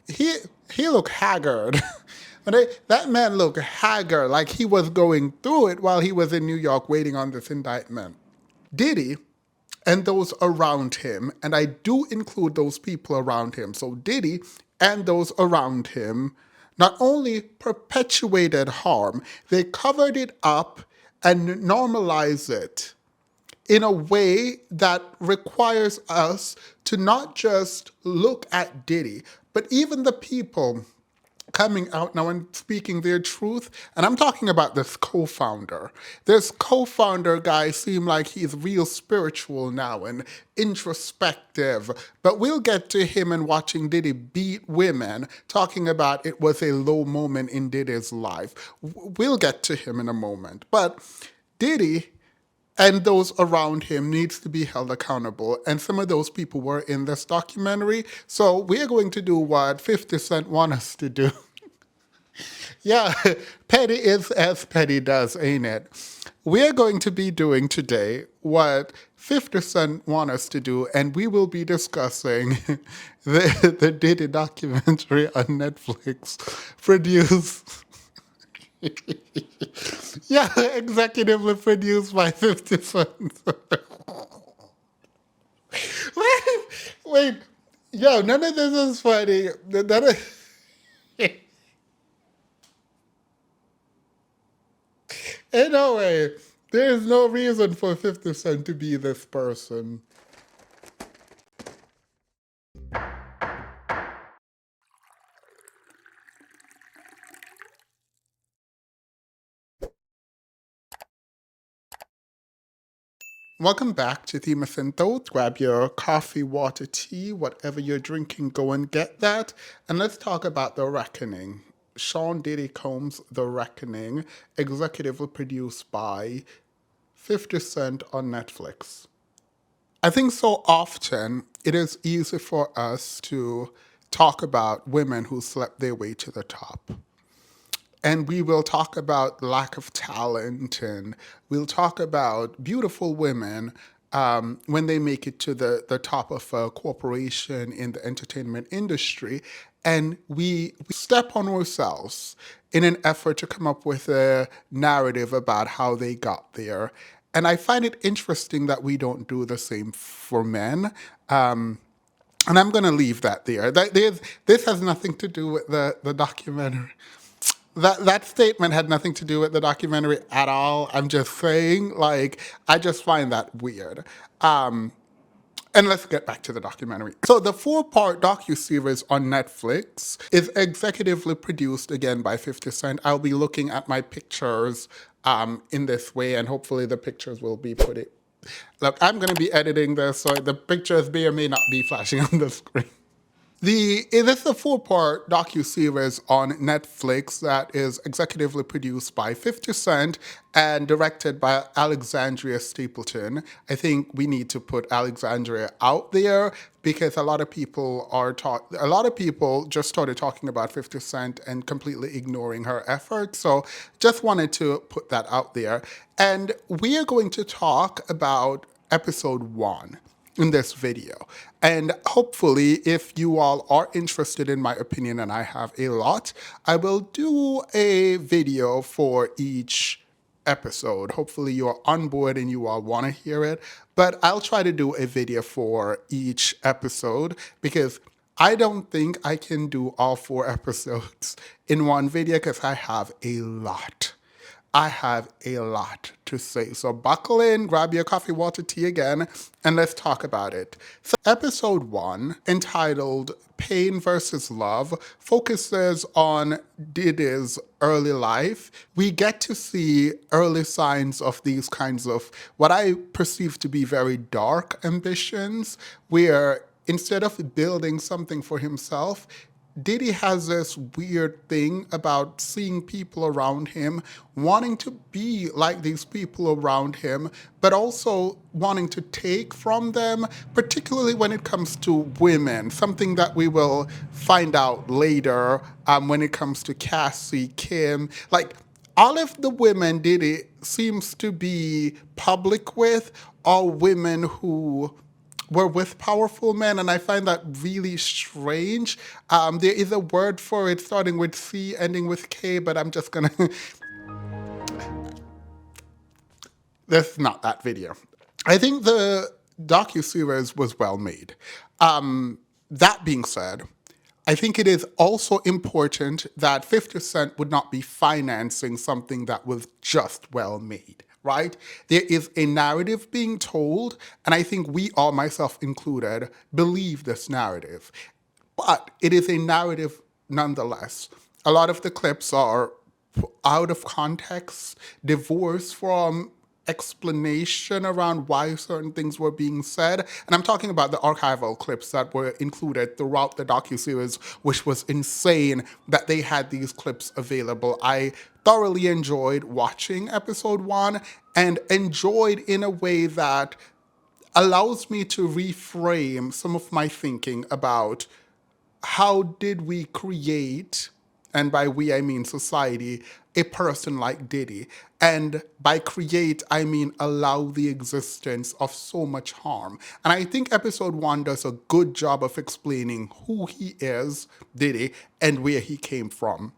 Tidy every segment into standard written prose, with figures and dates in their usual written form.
he he looked haggard. That man looked haggard, like he was going through it while he was in New York waiting on this indictment. Diddy and those around him, and I do include those people around him. So Diddy and those around him not only perpetuated harm, they covered it up and normalized it in a way that requires us to not just look at Diddy, but even the people coming out now and speaking their truth. And I'm talking about this co-founder. This co-founder guy seemed like he's real spiritual now and introspective. But we'll get to him and watching Diddy beat women, talking about it was a low moment in Diddy's life. We'll get to him in a moment. But Diddy and those around him needs to be held accountable. And some of those people were in this documentary. So we're going to do what 50 Cent want us to do. Yeah, petty is as petty does, ain't it? We're going to be doing today what 50 Cent want us to do, and we will be discussing the Diddy documentary on Netflix, produced yeah, executively produced by 50 Cent. Wait, yo, none of this is funny. In no way, there is no reason for 50 Cent to be this person. Welcome back to Thema Synthos. Grab your coffee, water, tea, whatever you're drinking, go and get that. And let's talk about The Reckoning. Sean Diddy Combs' The Reckoning, executively produced by 50 Cent on Netflix. I think so often it is easy for us to talk about women who slept their way to the top. And we will talk about lack of talent, and we'll talk about beautiful women when they make it to the top of a corporation in the entertainment industry. And we step on ourselves in an effort to come up with a narrative about how they got there. And I find it interesting that we don't do the same for men. And I'm going to leave that there. This has nothing to do with the documentary. That statement had nothing to do with the documentary at all. I'm just saying, like, I just find that weird. And let's get back to the documentary. So the 4-part docuseries on Netflix is executively produced again by 50 Cent. I'll be looking at my pictures in this way, and hopefully the pictures will be put it. Look, I'm going to be editing this, so the pictures may or may not be flashing on the screen. It is a 4-part docuseries on Netflix that is executively produced by 50 Cent and directed by Alexandria Stapleton. I think we need to put Alexandria out there because a lot of people just started talking about 50 Cent and completely ignoring her efforts. So just wanted to put that out there. And we are going to talk about episode 1 in this video. And hopefully, if you all are interested in my opinion, and I have a lot, I will do a video for each episode. Hopefully you're on board and you all want to hear it, but I'll try to do a video for each episode because I don't think I can do all 4 episodes in one video because I have a lot. I have a lot to say. So buckle in, grab your coffee, water, tea again, and let's talk about it. So episode 1, entitled Pain versus Love, focuses on Diddy's early life. We get to see early signs of these kinds of what I perceive to be very dark ambitions, where instead of building something for himself, Diddy has this weird thing about seeing people around him, wanting to be like these people around him, but also wanting to take from them, particularly when it comes to women, something that we will find out later when it comes to Cassie, Kim. Like, all of the women Diddy seems to be public with are women who were with powerful men, and I find that really strange. There is a word for it starting with C, ending with K, but I'm just gonna. That's not that video. I think the docuseries was well made. That being said, I think it is also important that 50 Cent would not be financing something that was just well made, right? There is a narrative being told, and I think we all, myself included, believe this narrative. But it is a narrative nonetheless. A lot of the clips are out of context, divorced from explanation around why certain things were being said. And I'm talking about the archival clips that were included throughout the docuseries, which was insane that they had these clips available. I thoroughly enjoyed watching episode 1 and enjoyed in a way that allows me to reframe some of my thinking about how did we create, and by we I mean society, a person like Diddy? And by create, I mean allow the existence of so much harm. And I think episode 1 does a good job of explaining who he is, Diddy, and where he came from.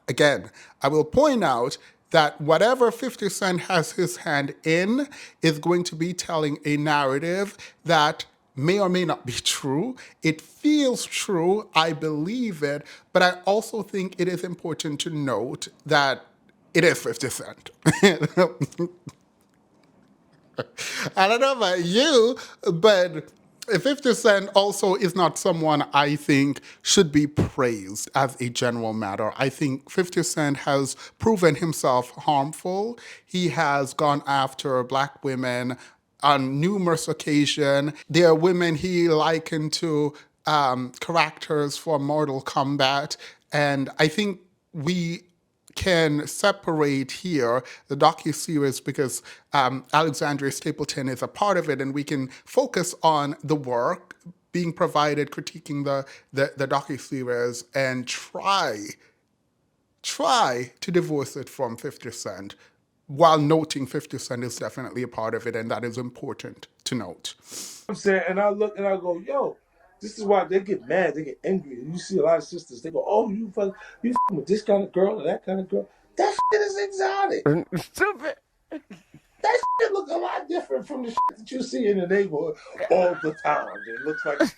Again, I will point out that whatever 50 Cent has his hand in is going to be telling a narrative that may or may not be true. It feels true, I believe it, but I also think it is important to note that it is 50 Cent. I don't know about you, but 50 Cent also is not someone I think should be praised as a general matter. I think 50 Cent has proven himself harmful. He has gone after black women on numerous occasions. There are women he likened to characters for Mortal Kombat. And I think we can separate here the docu-series because Alexandria Stapleton is a part of it, and we can focus on the work being provided, critiquing the docu-series, and try to divorce it from 50 Cent, while noting 50 Cent is definitely a part of it, and that is important to note. I'm saying, and I look and I go, yo, this is why they get mad, they get angry. And you see a lot of sisters, they go, oh, you fucking with this kind of girl or that kind of girl. That shit is exotic. Stupid. That shit look a lot different from the shit that you see in the neighborhood all the time. It looks like that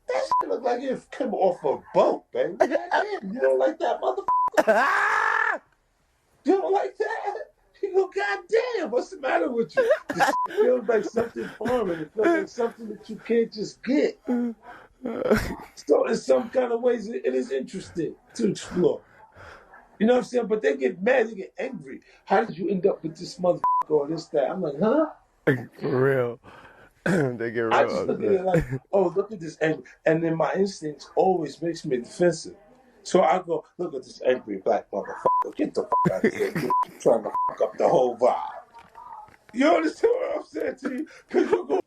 shit look like it come off a boat, baby. Goddamn, you don't like that motherfucker? You don't like that? You go, goddamn, what's the matter with you? This shit feels like something foreign. It feels like something that you can't just get. So in some kind of ways, it is interesting to explore. You know what I'm saying? But they get mad, they get angry. How did you end up with this motherfucker or this, that? I'm like, huh? For real. They get I real just look at it like, upset. oh, look at this angry. And then my instincts always makes me defensive. So I go, look at this angry black motherfucker. Get the fuck out of here. You're trying to fuck up the whole vibe. You understand what I'm saying to you? Because you go,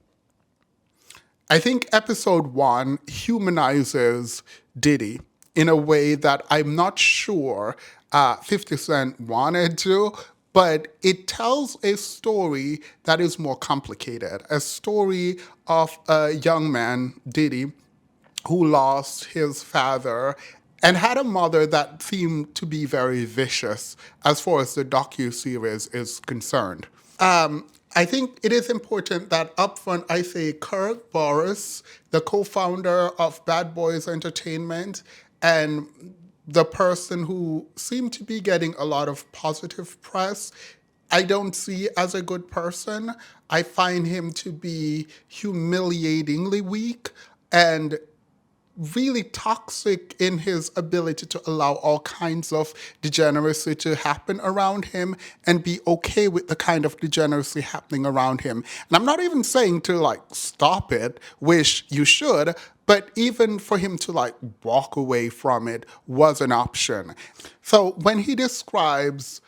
I think episode 1 humanizes Diddy in a way that I'm not sure 50 Cent wanted to, but it tells a story that is more complicated. A story of a young man, Diddy, who lost his father and had a mother that seemed to be very vicious as far as the docu-series is concerned. I think it is important that upfront I say Kirk Boris, the co-founder of Bad Boys Entertainment, and the person who seemed to be getting a lot of positive press, I don't see as a good person. I find him to be humiliatingly weak and really toxic in his ability to allow all kinds of degeneracy to happen around him and be okay with the kind of degeneracy happening around him. And I'm not even saying to like stop it, which you should, but even for him to like walk away from it was an option. So when he describes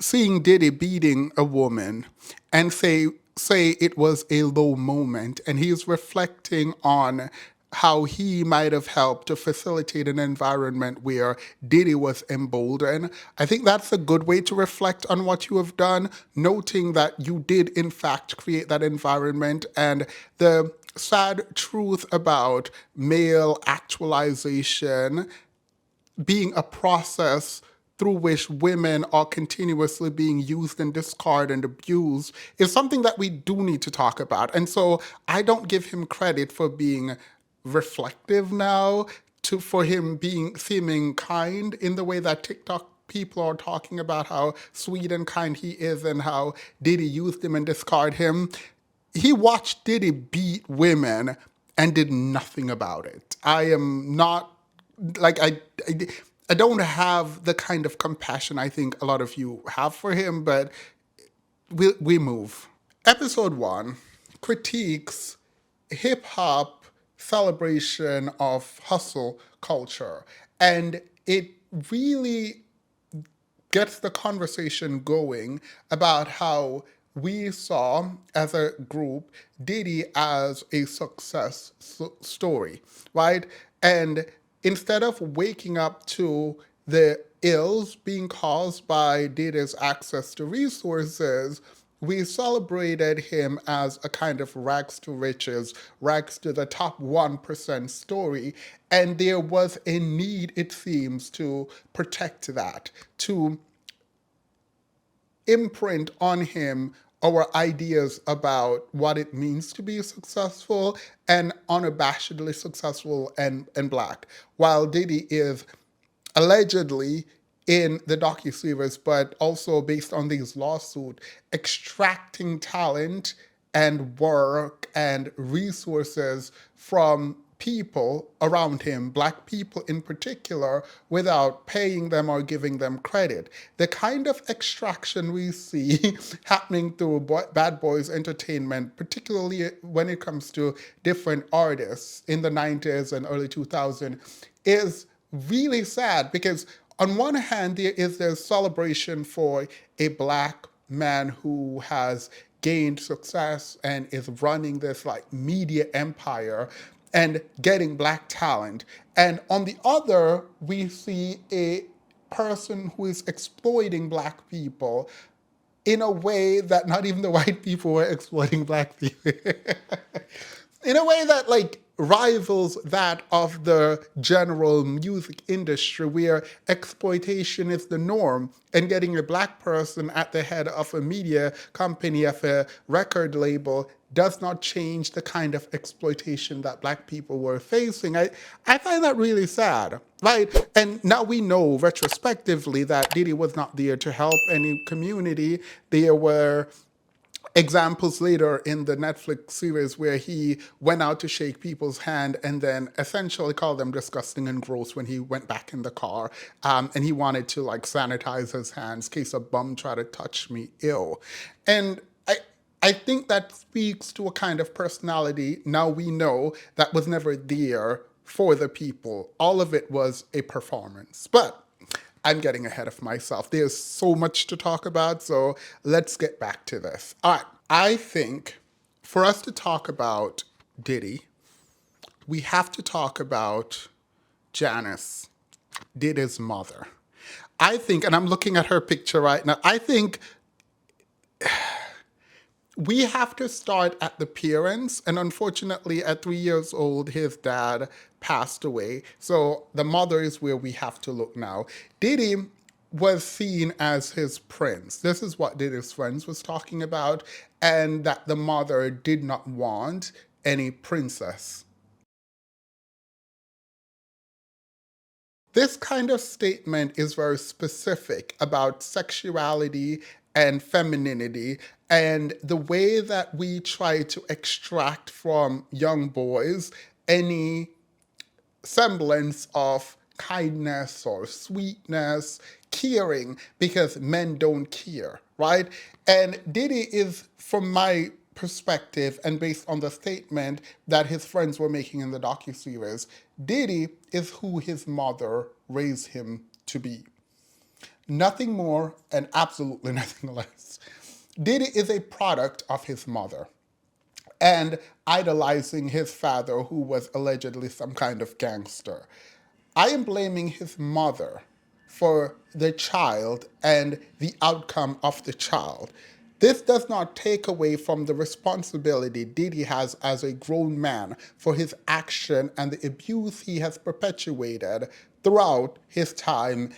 seeing Diddy beating a woman and say it was a low moment, and he's reflecting on how he might have helped to facilitate an environment where Diddy was emboldened. I think that's a good way to reflect on what you have done, noting that you did, in fact, create that environment. And the sad truth about male actualization being a process through which women are continuously being used and discarded and abused is something that we do need to talk about. And so I don't give him credit for being reflective now, to for him being seeming kind in the way that TikTok people are talking about how sweet and kind he is and how Diddy used him and discard him. He watched Diddy beat women and did nothing about it. I am not like I don't have the kind of compassion I think a lot of you have for him, but we move. Episode 1 critiques hip hop celebration of hustle culture, and it really gets the conversation going about how we saw as a group Diddy as a success story, right? And instead of waking up to the ills being caused by Diddy's access to resources, we celebrated him as a kind of rags to riches, rags to the top 1% story. And there was a need, it seems, to protect that, to imprint on him our ideas about what it means to be successful and unabashedly successful and black. While Diddy is allegedly in the docuseries, but also based on these lawsuits, extracting talent and work and resources from people around him, black people in particular, without paying them or giving them credit. The kind of extraction we see happening through Bad Boys Entertainment, particularly when it comes to different artists in the 90s and early 2000s, is really sad because on one hand there is this celebration for a black man who has gained success and is running this like media empire and getting black talent, and on the other we see a person who is exploiting black people in a way that not even the white people were exploiting black people. In a way that like rivals that of the general music industry, where exploitation is the norm, and getting a black person at the head of a media company, of a record label, does not change the kind of exploitation that black people were facing. I find that really sad, right? And now we know retrospectively that Diddy was not there to help any community. There were examples later in the Netflix series where he went out to shake people's hand and then essentially called them disgusting and gross when he went back in the car. And he wanted to like sanitize his hands in case a bum tried to touch me, ill. And I think that speaks to a kind of personality now we know that was never there for the people. All of it was a performance. But I'm getting ahead of myself. There's so much to talk about, so let's get back to this. All right, I think for us to talk about Diddy, we have to talk about Janice, Diddy's mother. I think, and I'm looking at her picture right now, I think we have to start at the parents. And unfortunately, at 3 years old, his dad passed away. So the mother is where we have to look now. Diddy was seen as his prince. This is what Diddy's friends was talking about, and that the mother did not want any princess. This kind of statement is very specific about sexuality and femininity and the way that we try to extract from young boys any semblance of kindness or sweetness, caring, because men don't care, right? And Diddy is, from my perspective, and based on the statement that his friends were making in the docuseries, Diddy is who his mother raised him to be. Nothing more and absolutely nothing less. Diddy is a product of his mother. and idolizing his father, who was allegedly some kind of gangster. I am blaming his mother for the child and the outcome of the child. This does not take away from the responsibility Diddy has as a grown man for his action and the abuse he has perpetuated throughout his time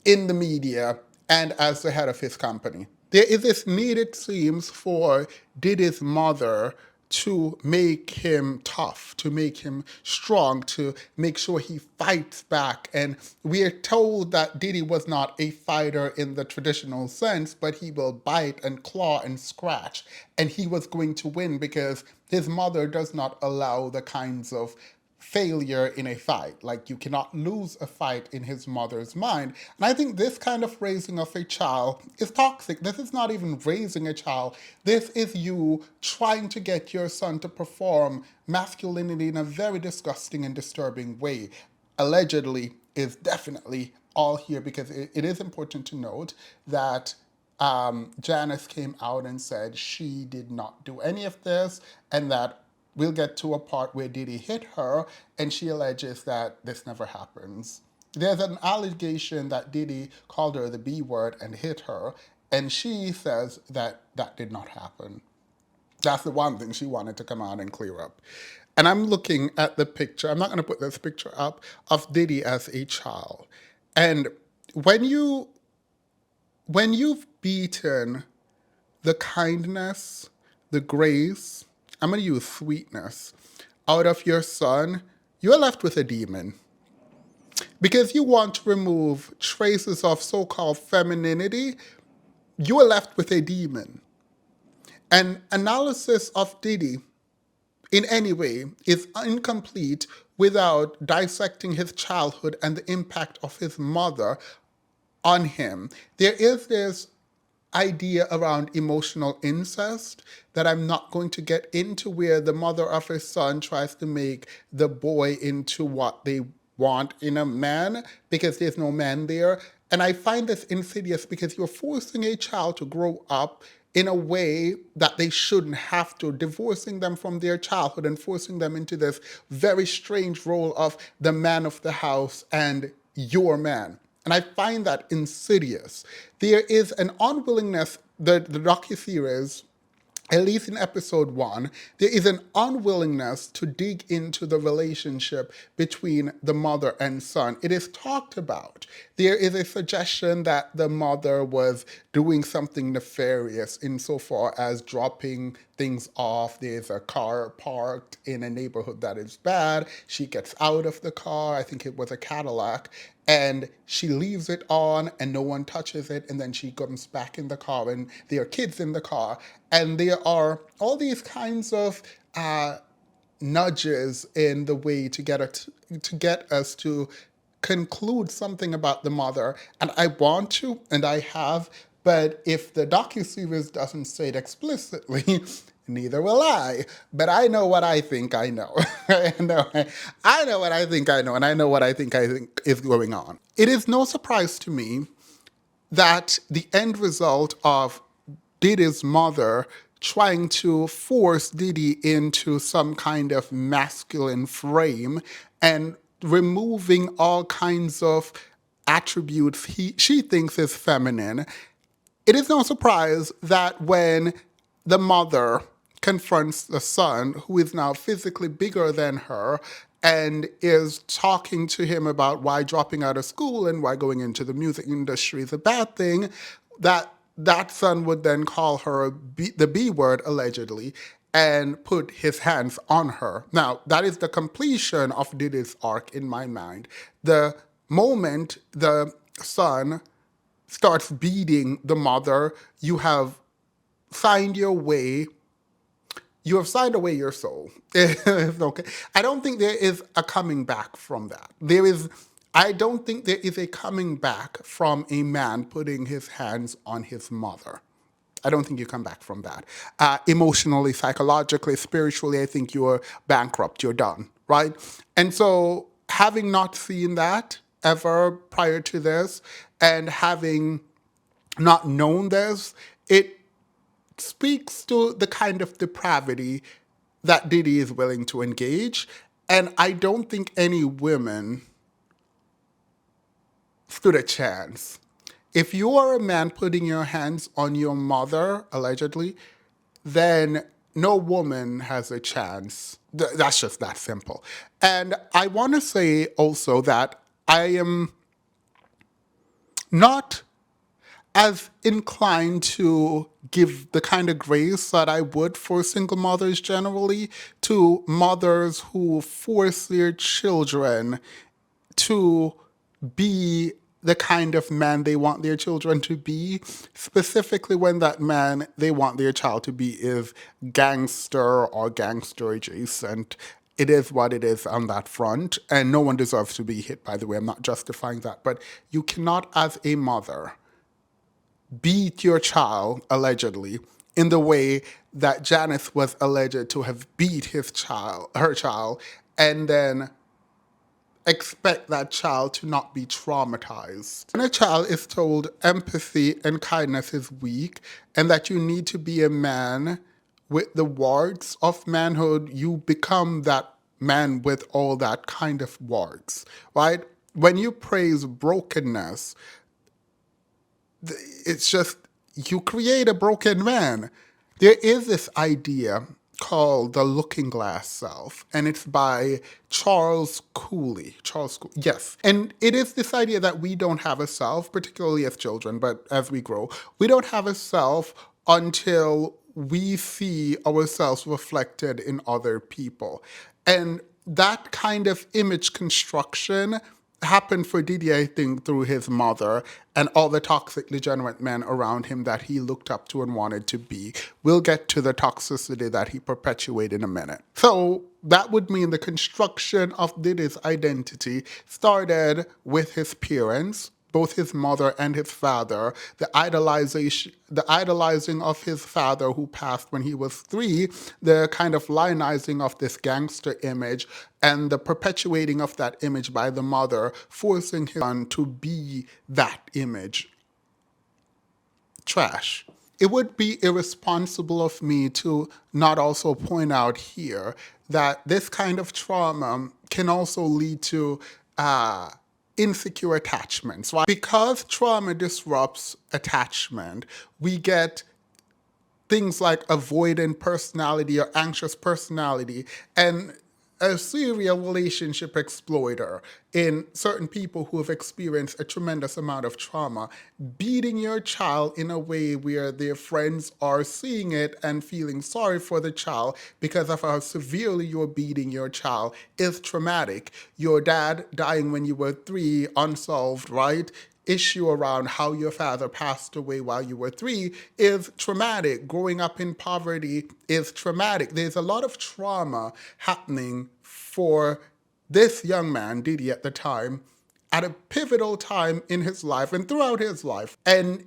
in the media and as the head of his company. There is this need, it seems, for Diddy's mother to make him tough, to make him strong, to make sure he fights back. And we are told that Diddy was not a fighter in the traditional sense, but he will bite and claw and scratch. And he was going to win because his mother does not allow the kinds of failure in a fight. Like, you cannot lose a fight in his mother's mind. And I think this kind of raising of a child is toxic. This is not even raising a child. This is you trying to get your son to perform masculinity in a very disgusting and disturbing way. Allegedly is definitely all here because it is important to note that Janice came out and said she did not do any of this and that we'll get to a part where Diddy hit her, and she alleges that this never happens. There's an allegation that Diddy called her the B word and hit her, and she says that that did not happen. That's the one thing she wanted to come out and clear up. And I'm looking at the picture, I'm not going to put this picture up, of Diddy as a child. And when you've beaten the kindness, the grace, I'm going to use sweetness, out of your son, you're left with a demon. Because you want to remove traces of so called femininity, you are left with a demon. An analysis of Diddy in any way is incomplete without dissecting his childhood and the impact of his mother on him. There is this idea around emotional incest that I'm not going to get into, where the mother of his son tries to make the boy into what they want in a man because there's no man there. And I find this insidious because you're forcing a child to grow up in a way that they shouldn't have to, divorcing them from their childhood and forcing them into this very strange role of the man of the house and your man. And I find that insidious. There is an unwillingness, the docuseries, at least in episode 1, there is an unwillingness to dig into the relationship between the mother and son. It is talked about. There is a suggestion that the mother was doing something nefarious insofar as dropping things off. There's a car parked in a neighborhood that is bad. She gets out of the car, I think it was a Cadillac, and she leaves it on and no one touches it, and then she comes back in the car and there are kids in the car, and there are all these kinds of nudges in the way to get us to conclude something about the mother. And I want to, and I have, but if the docuseries doesn't say it explicitly, neither will I. But I know what I think I know. I know what I think I know, and I know what I think is going on. It is no surprise to me that the end result of Diddy's mother trying to force Diddy into some kind of masculine frame and removing all kinds of attributes she thinks is feminine. It is no surprise that when the mother confronts the son, who is now physically bigger than her, and is talking to him about why dropping out of school and why going into the music industry is a bad thing, that son would then call her the B word, allegedly, and put his hands on her. Now, that is the completion of Diddy's arc in my mind. The moment the son starts beating the mother, you have signed your way. You have signed away your soul. Okay. I don't think there is a coming back from that. I don't think there is a coming back from a man putting his hands on his mother. I don't think you come back from that. Emotionally, psychologically, spiritually, I think you're bankrupt. You're done, right? And so, having not seen that ever prior to this, and having not known this, it speaks to the kind of depravity that Diddy is willing to engage. And I don't think any women stood a chance. If you are a man putting your hands on your mother, allegedly, then no woman has a chance. That's just that simple. And I want to say also that I am not as inclined to give the kind of grace that I would for single mothers generally to mothers who force their children to be the kind of man they want their children to be, specifically when that man they want their child to be is gangster or gangster adjacent. It is what it is on that front, and no one deserves to be hit, by the way. I'm not justifying that. But you cannot, as a mother, beat your child, allegedly, in the way that Janice was alleged to have beat her child, and then expect that child to not be traumatized. When a child is told empathy and kindness is weak and that you need to be a man with the warts of manhood, you become that man with all that kind of warts, right? When you praise brokenness, it's just you create a broken man. There is this idea called the looking glass self, and it's by Charles Cooley. Yes. And it is this idea that we don't have a self, particularly as children, but as we grow, we don't have a self until we see ourselves reflected in other people. And that kind of image construction happened for Diddy, I think, through his mother and all the toxic, degenerate men around him that he looked up to and wanted to be. We'll get to the toxicity that he perpetuated in a minute. So that would mean the construction of Diddy's identity started with his parents, both his mother and his father, the idolizing of his father who passed when he was 3, the kind of lionizing of this gangster image, and the perpetuating of that image by the mother, forcing his son to be that image. Trash. It would be irresponsible of me to not also point out here that this kind of trauma can also lead to insecure attachments. Right? Because trauma disrupts attachment, we get things like avoidant personality or anxious personality, and a serial relationship exploiter in certain people who have experienced a tremendous amount of trauma, beating your child in a way where their friends are seeing it and feeling sorry for the child because of how severely you're beating your child is traumatic. Your dad dying when you were 3, unsolved, right? Issue around how your father passed away while you were 3 is traumatic. Growing up in poverty is traumatic. There's a lot of trauma happening for this young man, Diddy, at the time, at a pivotal time in his life and throughout his life. And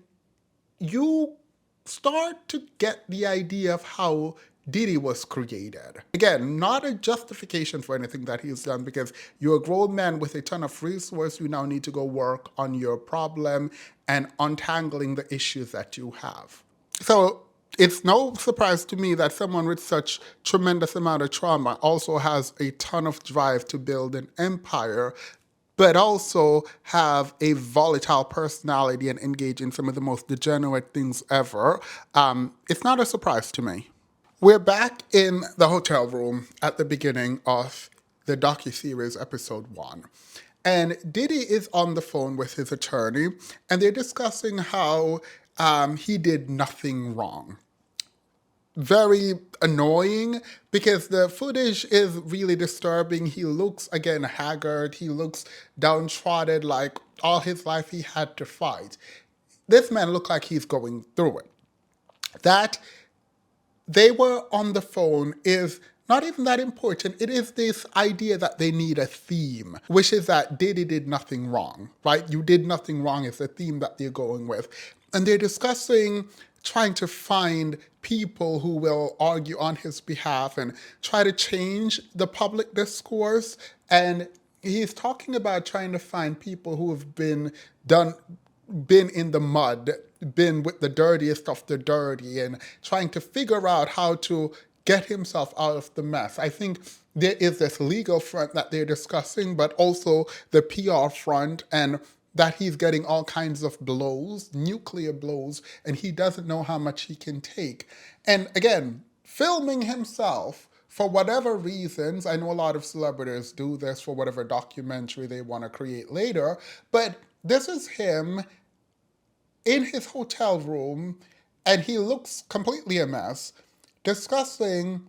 you start to get the idea of how Diddy was created. Again, not a justification for anything that he's done, because you're a grown man with a ton of resources. You now need to go work on your problem and untangling the issues that you have. So it's no surprise to me that someone with such tremendous amount of trauma also has a ton of drive to build an empire, but also have a volatile personality and engage in some of the most degenerate things ever. It's not a surprise to me. We're back in the hotel room at the beginning of the docuseries episode 1. And Diddy is on the phone with his attorney, and they're discussing how he did nothing wrong. Very annoying because the footage is really disturbing. He looks, again, haggard. He looks downtrodden, like all his life he had to fight. This man looked like he's going through it. That they were on the phone is not even that important. It is this idea that they need a theme, which is that Diddy did nothing wrong, right? You did nothing wrong is the theme that they're going with. And they're discussing trying to find people who will argue on his behalf and try to change the public discourse. And he's talking about trying to find people who have been done been in the mud, been with the dirtiest of the dirty, and trying to figure out how to get himself out of the mess. I think there is this legal front that they're discussing, but also the PR front, and that he's getting all kinds of blows, nuclear blows, and he doesn't know how much he can take. And again, filming himself for whatever reasons. I know a lot of celebrities do this for whatever documentary they want to create later, but this is him in his hotel room, and he looks completely a mess, discussing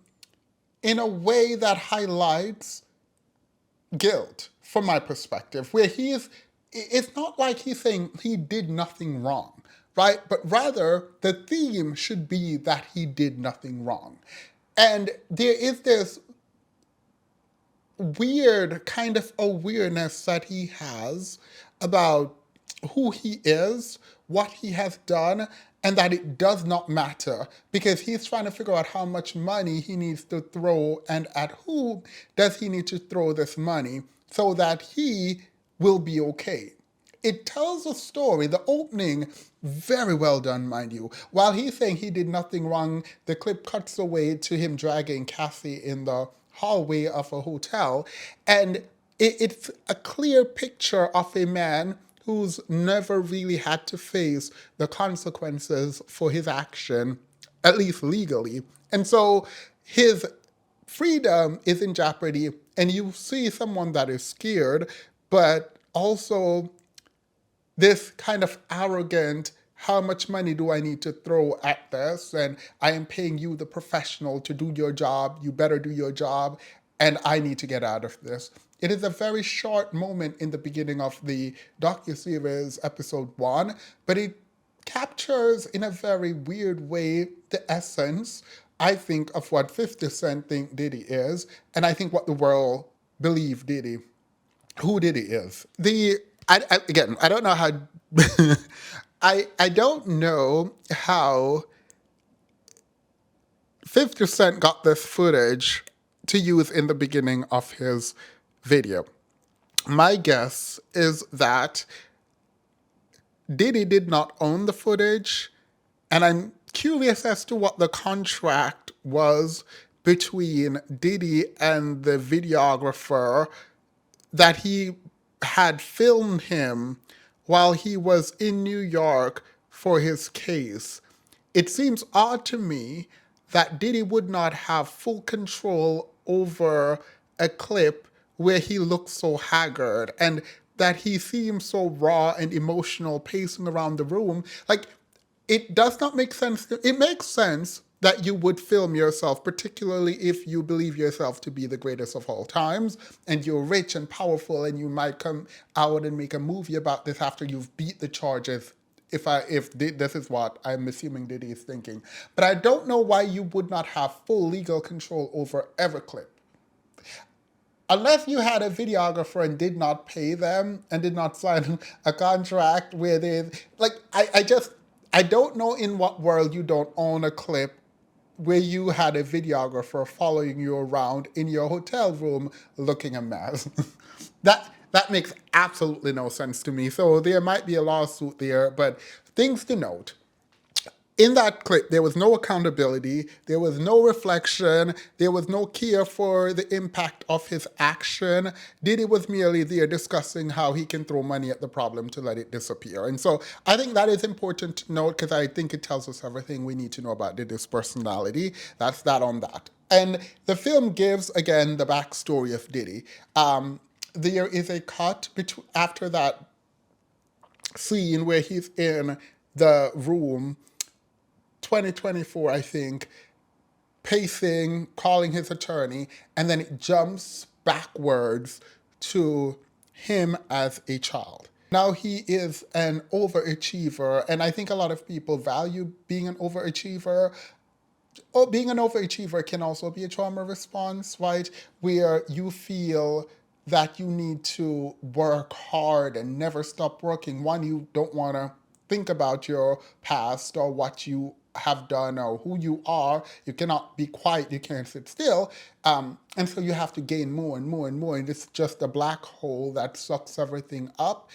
in a way that highlights guilt from my perspective, where it's not like he's saying he did nothing wrong, right? But rather, the theme should be that he did nothing wrong. And there is this weird kind of awareness that he has about who he is, what he has done, and that it does not matter because he's trying to figure out how much money he needs to throw and at who does he need to throw this money so that he will be okay. It tells a story. The opening, very well done, mind you. While he's saying he did nothing wrong, the clip cuts away to him dragging Cassie in the hallway of a hotel. And it's a clear picture of a man who's never really had to face the consequences for his action, at least legally. And so his freedom is in jeopardy, and you see someone that is scared, but also this kind of arrogant, how much money do I need to throw at this? And I am paying you, the professional, to do your job. You better do your job, and I need to get out of this. It is a very short moment in the beginning of the docuseries episode 1, but it captures in a very weird way the essence, I think, of what 50 Cent think Diddy is, and I think what the world believe Diddy who Diddy is. Again, I don't know how. I don't know how 50 Cent got this footage to use in the beginning of his video. My guess is that Diddy did not own the footage, and I'm curious as to what the contract was between Diddy and the videographer that he had filmed him while he was in New York for his case. It seems odd to me that Diddy would not have full control over a clip where he looks so haggard and that he seems so raw and emotional pacing around the room. Like, it does not make sense. It makes sense that you would film yourself, particularly if you believe yourself to be the greatest of all times and you're rich and powerful and you might come out and make a movie about this after you've beat the charges. If this is what I'm assuming Diddy is thinking. But I don't know why you would not have full legal control over every clip. Unless you had a videographer and did not pay them and did not sign a contract where they, like, I don't know in what world you don't own a clip where you had a videographer following you around in your hotel room looking a mess. That makes absolutely no sense to me. So there might be a lawsuit there, but things to note. In that clip, there was no accountability, there was no reflection, there was no care for the impact of his action. Diddy was merely there discussing how he can throw money at the problem to let it disappear. And so I think that is important to note because I think it tells us everything we need to know about Diddy's personality. That's that on that. And the film gives, again, the backstory of Diddy. There is a cut after that scene where he's in the room 2024, I think, pacing, calling his attorney, and then it jumps backwards to him as a child. Now he is an overachiever, and I think a lot of people value being an overachiever. Oh, being an overachiever can also be a trauma response, right? Where you feel that you need to work hard and never stop working. One, you don't want to think about your past or what you have done or who you are. You cannot be quiet, you can't sit still. And so you have to gain more and more and more. And it's just a black hole that sucks everything up.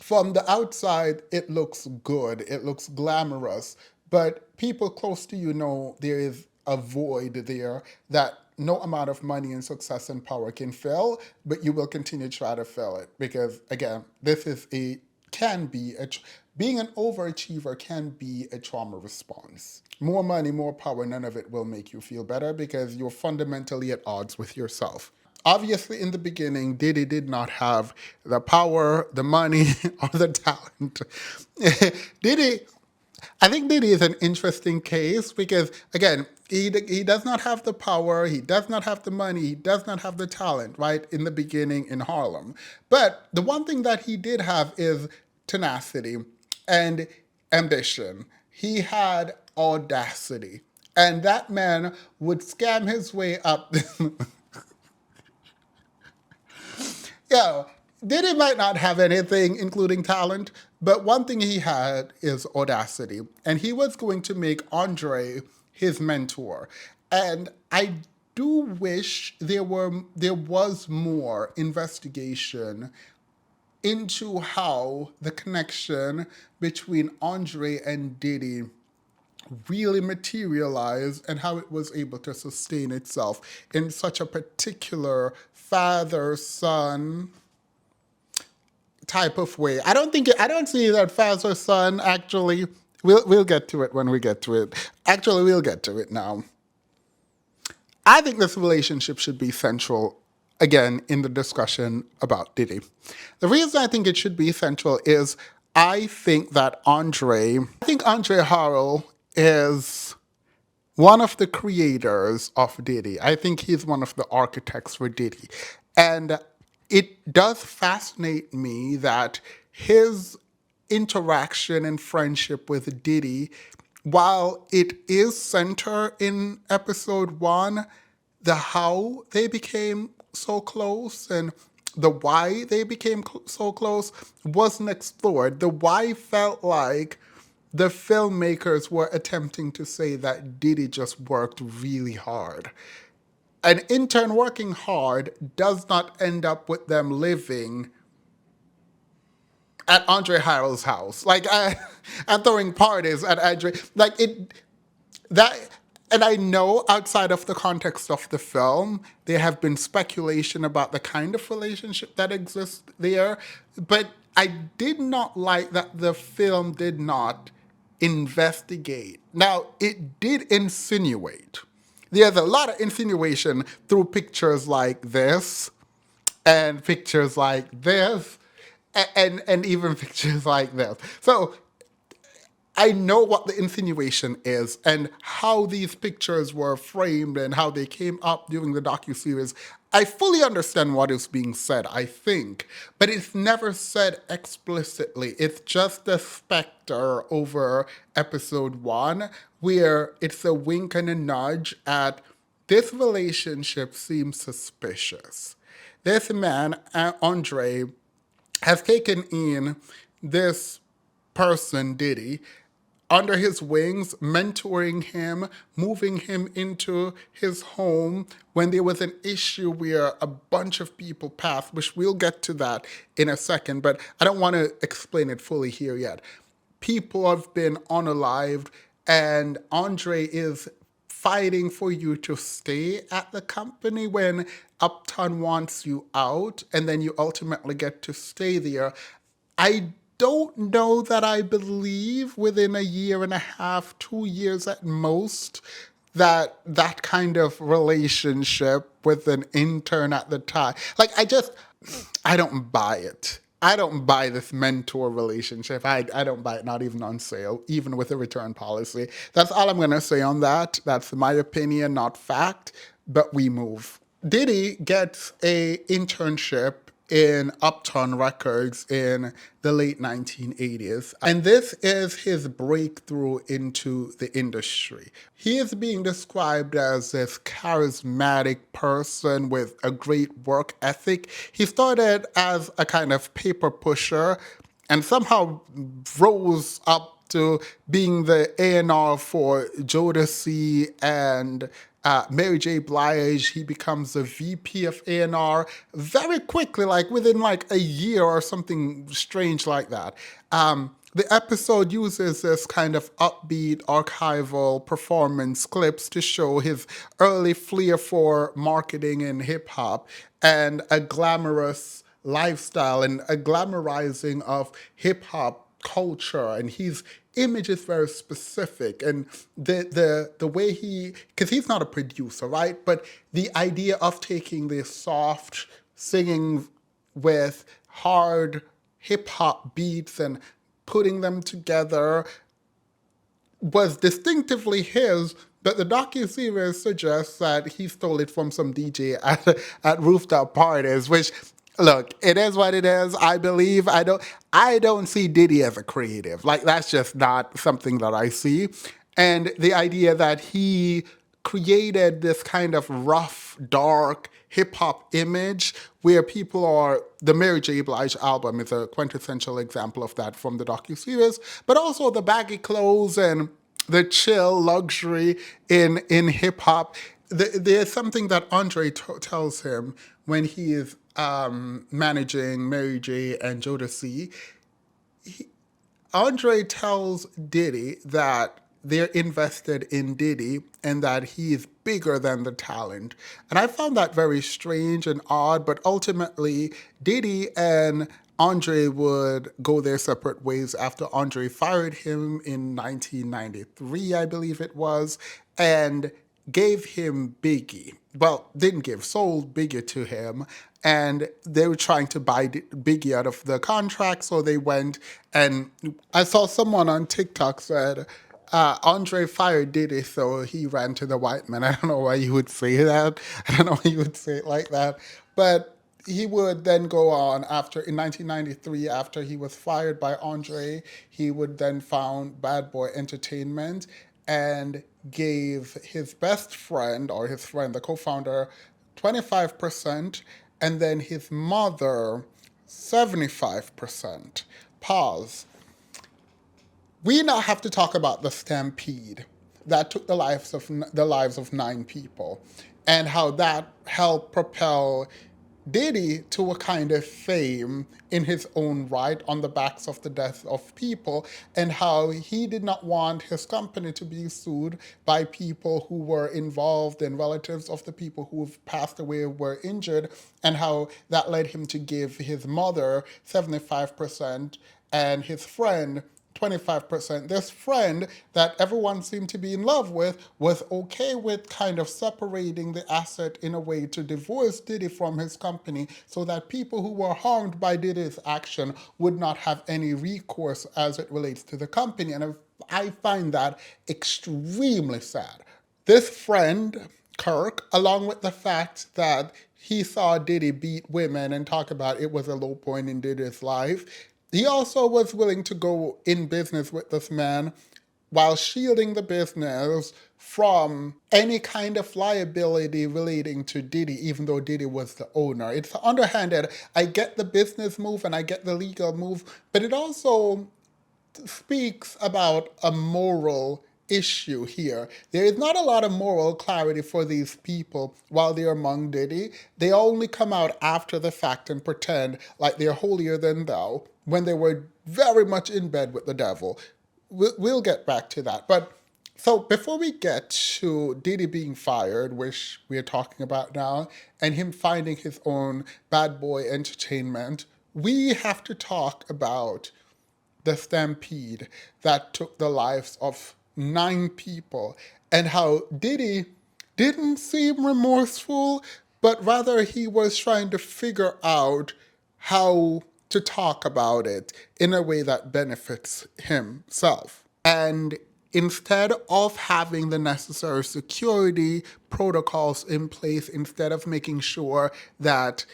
from the outside, it looks good, it looks glamorous, but people close to you know there is a void there that no amount of money and success and power can fill, but you will continue to try to fill it because, again, this is a can be a being an overachiever can be a trauma response. More money, more power, none of it will make you feel better because you're fundamentally at odds with yourself. Obviously, in the beginning, Diddy did not have the power, the money, or the talent. Diddy, I think Diddy is an interesting case because, again, he does not have the power, he does not have the money, he does not have the talent, right, in the beginning in Harlem. But the one thing that he did have is tenacity and ambition. He had audacity. And that man would scam his way up. Yeah, Diddy might not have anything, including talent, but one thing he had is audacity. And he was going to make Andre his mentor. And I do wish there was more investigation into how the connection between Andre and Diddy really materialized and how it was able to sustain itself in such a particular father son type of way. I don't see that father son actually. We'll get to it when we get to it. Actually, we'll get to it now. I think this relationship should be central again in the discussion about Diddy. The reason I think it should be central is I think Andre Harrell is one of the creators of Diddy. I think he's one of the architects for Diddy. And it does fascinate me that his interaction and friendship with Diddy, while it is center in episode one, the how they became so close and the why they became so close wasn't explored. The why felt like the filmmakers were attempting to say that Diddy just worked really hard. An intern working hard does not end up with them living at Andre Harrell's house. I'm throwing parties at Andre. Like it, that, and I know outside of the context of the film, there have been speculation about the kind of relationship that exists there, but I did not like that the film did not investigate. Now, it did insinuate. There's a lot of insinuation through pictures like this and pictures like this and even pictures like this. So I know what the insinuation is and how these pictures were framed and how they came up during the docuseries. I fully understand what is being said, I think, but it's never said explicitly. It's just a specter over episode one where it's a wink and a nudge at this relationship seems suspicious. This man, Andre, has taken in this person, Diddy, under his wings, mentoring him, moving him into his home when there was an issue where a bunch of people passed, which we'll get to that in a second, but I don't want to explain it fully here yet. People have been unalived, and Andre is fighting for you to stay at the company when Upton wants you out, and then you ultimately get to stay there. I don't know that I believe within a year and a half, 2 years at most, that that kind of relationship with an intern at the time. I don't buy it. I don't buy this mentor relationship. I don't buy it, not even on sale, even with a return policy. That's all I'm going to say on that. That's my opinion, not fact, but we move. Diddy gets a internship in Upton Records in the late 1980s. And this is his breakthrough into the industry. He is being described as this charismatic person with a great work ethic. He started as a kind of paper pusher and somehow rose up to being the A&R for Jodeci and Mary J. Blige, he becomes a VP of A&R very quickly, like within like a year or something strange like that. The episode uses this kind of upbeat archival performance clips to show his early flair for marketing and hip hop and a glamorous lifestyle and a glamorizing of hip hop culture, and his image is very specific, and the way he, because he's not a producer, right, but the idea of taking this soft singing with hard hip hop beats and putting them together was distinctively his, but the docu-series suggests that he stole it from some DJ at rooftop parties, which, look, it is what it is. I believe I don't see Diddy as a creative. Like, that's just not something that I see. And the idea that he created this kind of rough, dark hip hop image where people are. The Mary J. Blige album is a quintessential example of that from the docuseries, but also the baggy clothes and the chill luxury in hip hop. There's something that Andre tells him when he is managing Mary J. and Jodeci. Andre tells Diddy that they're invested in Diddy and that he is bigger than the talent. And I found that very strange and odd, but ultimately, Diddy and Andre would go their separate ways after Andre fired him in 1993, I believe it was, and gave him Biggie. Well, didn't give, sold Biggie to him. And they were trying to buy Biggie out of the contract. So they went, and I saw someone on TikTok said, Andre fired Diddy, so he ran to the white man. I don't know why you would say that. I don't know why you would say it like that. But he would then go on after, in 1993, after he was fired by Andre, he would then found Bad Boy Entertainment and gave his best friend, or his friend, the co-founder, 25%, and then his mother, 75%. Pause. We now have to talk about the stampede that took the lives of 9 people, and how that helped propel Diddy to a kind of fame in his own right on the backs of the death of people, and how he did not want his company to be sued by people who were involved and relatives of the people who have passed away or were injured, and how that led him to give his mother 75% and his friend 25%. This friend that everyone seemed to be in love with was okay with kind of separating the asset in a way to divorce Diddy from his company so that people who were harmed by Diddy's action would not have any recourse as it relates to the company. And I find that extremely sad. This friend, Kirk, along with the fact that he saw Diddy beat women and talk about it was a low point in Diddy's life, he also was willing to go in business with this man while shielding the business from any kind of liability relating to Diddy, even though Diddy was the owner. It's underhanded. I get the business move and I get the legal move, but it also speaks about a moral issue here. There is not a lot of moral clarity for these people while they're among Diddy. They only come out after the fact and pretend like they're holier than thou when they were very much in bed with the devil. We'll get back to that. But so before we get to Diddy being fired, which we're talking about now, and him finding his own Bad Boy Entertainment, we have to talk about the stampede that took the lives of 9 people, and how Diddy didn't seem remorseful, but rather he was trying to figure out how to talk about it in a way that benefits himself. And instead of having the necessary security protocols in place, instead of making sure that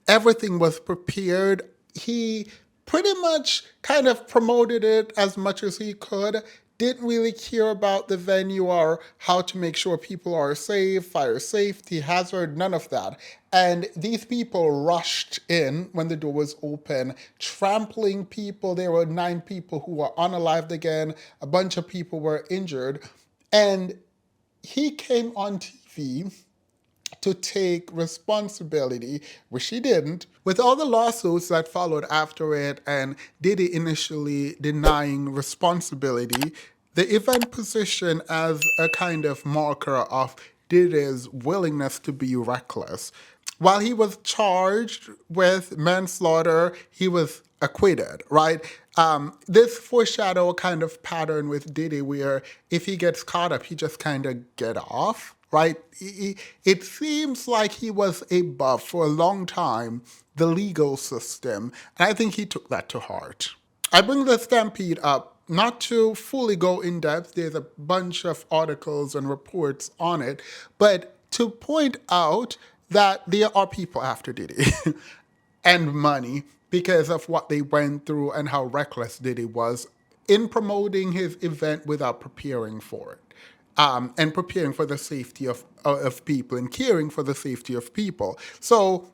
everything was prepared, he pretty much kind of promoted it as much as he could. Didn't really care about the venue or how to make sure people are safe, fire safety, hazard, none of that. And these people rushed in when the door was open, trampling people. There were 9 people who were unalived again. A bunch of people were injured. And he came on TV to take responsibility, which he didn't, with all the lawsuits that followed after it and Diddy initially denying responsibility. The event positioned as a kind of marker of Diddy's willingness to be reckless. While he was charged with manslaughter, he was acquitted, right? This foreshadow a kind of pattern with Diddy where if he gets caught up, he just kind of get off, right? It seems like he was above for a long time the legal system, and I think he took that to heart. I bring the Stampede up not to fully go in depth, there's a bunch of articles and reports on it, but to point out that there are people after Diddy and money because of what they went through and how reckless Diddy was in promoting his event without preparing for it. And preparing for the safety of people and caring for the safety of people. So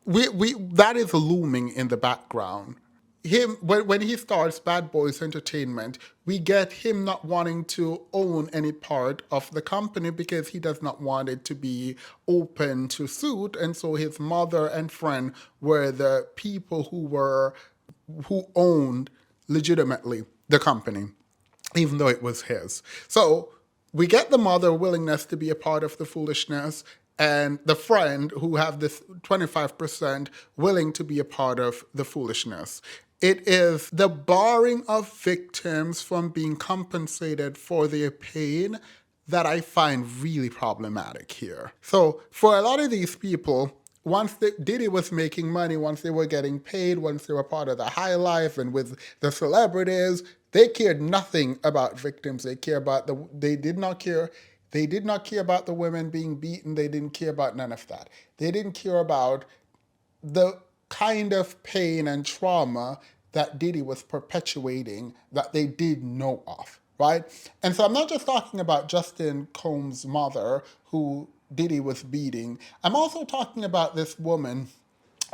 we that is looming in the background. Him when he starts Bad Boys Entertainment, we get him not wanting to own any part of the company because he does not want it to be open to suit, and so his mother and friend were the people who owned legitimately the company, even though it was his. So we get the mother willingness to be a part of the foolishness and the friend who have this 25% willing to be a part of the foolishness. It is the barring of victims from being compensated for their pain that I find really problematic here. So for a lot of these people, once Diddy was making money, once they were getting paid, once they were part of the high life and with the celebrities, they cared nothing about victims. They did not care. They did not care about the women being beaten. They didn't care about none of that. They didn't care about the kind of pain and trauma that Diddy was perpetuating that they did know of, right? And so I'm not just talking about Justin Combs' mother, who Diddy was beating. I'm also talking about this woman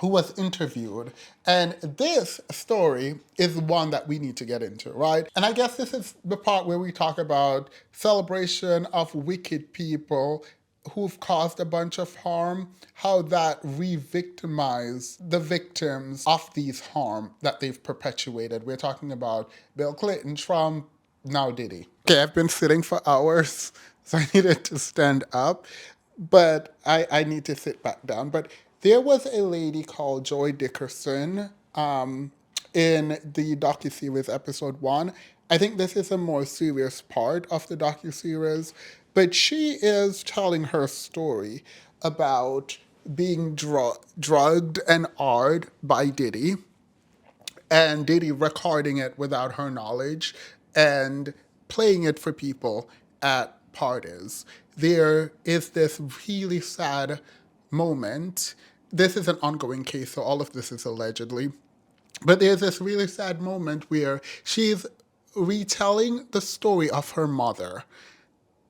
who was interviewed. And this story is one that we need to get into, right? And I guess this is the part where we talk about celebration of wicked people who've caused a bunch of harm, how that re-victimize the victims of these harm that they've perpetuated. We're talking about Bill Clinton, Trump, now Diddy. Okay, I've been sitting for hours, so I needed to stand up, but I need to sit back down. But there was a lady called Joy Dickerson in the docuseries episode 1. I think this is a more serious part of the docuseries, but she is telling her story about being drugged and ard by Diddy, and Diddy recording it without her knowledge and playing it for people at parties. There is this really sad moment. This is an ongoing case, so all of this is allegedly. But there's this really sad moment where she's retelling the story of her mother,